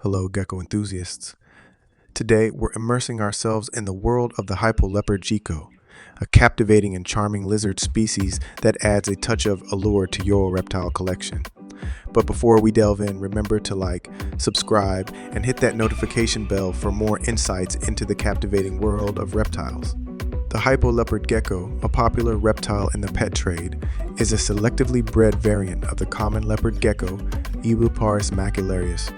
Hello, gecko enthusiasts. Today, we're immersing ourselves in the world of the Hypo Leopard Gecko, a captivating and charming lizard species that adds a touch of allure to your reptile collection. But before we delve in, remember to like, subscribe, and hit that notification bell for more insights into the captivating world of reptiles. The Hypo Leopard Gecko, a popular reptile in the pet trade, is a selectively bred variant of the common leopard gecko, Eublepharis macularius.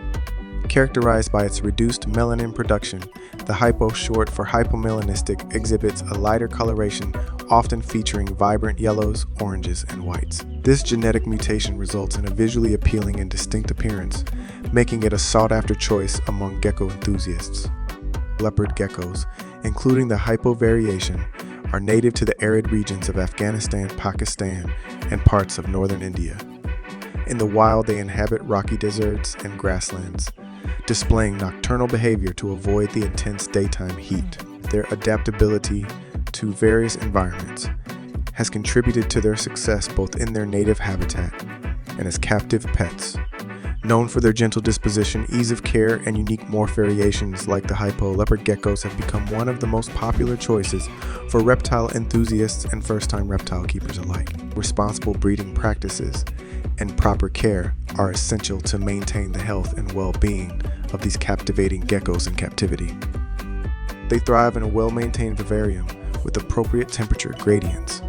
Characterized by its reduced melanin production, the hypo, short for hypomelanistic, exhibits a lighter coloration, often featuring vibrant yellows, oranges, and whites. This genetic mutation results in a visually appealing and distinct appearance, making it a sought-after choice among gecko enthusiasts. Leopard geckos, including the hypo variation, are native to the arid regions of Afghanistan, Pakistan, and parts of northern India. In the wild, they inhabit rocky deserts and grasslands, displaying nocturnal behavior to avoid the intense daytime heat. Their adaptability to various environments has contributed to their success both in their native habitat and as captive pets. Known for their gentle disposition, ease of care, and unique morph variations like the Hypo Leopard geckos have become one of the most popular choices for reptile enthusiasts and first-time reptile keepers alike. Responsible breeding practices and proper care are essential to maintain the health and well-being of these captivating geckos in captivity. They thrive in a well-maintained vivarium with appropriate temperature gradients.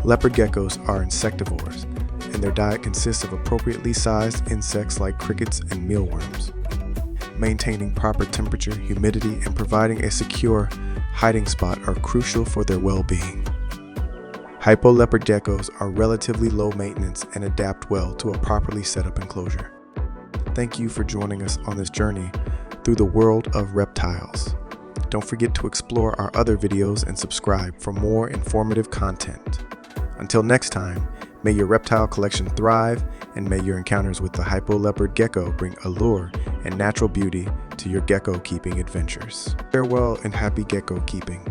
Leopard geckos are insectivores, and their diet consists of appropriately sized insects like crickets and mealworms. Maintaining proper temperature, humidity, and providing a secure hiding spot are crucial for their well-being. Hypo leopard geckos are relatively low maintenance and adapt well to a properly set up enclosure. Thank you for joining us on this journey through the world of reptiles. Don't forget to explore our other videos and subscribe for more informative content. Until next time, may your reptile collection thrive, and may your encounters with the Hypo Leopard Gecko bring allure and natural beauty to your gecko keeping adventures. Farewell and happy gecko keeping.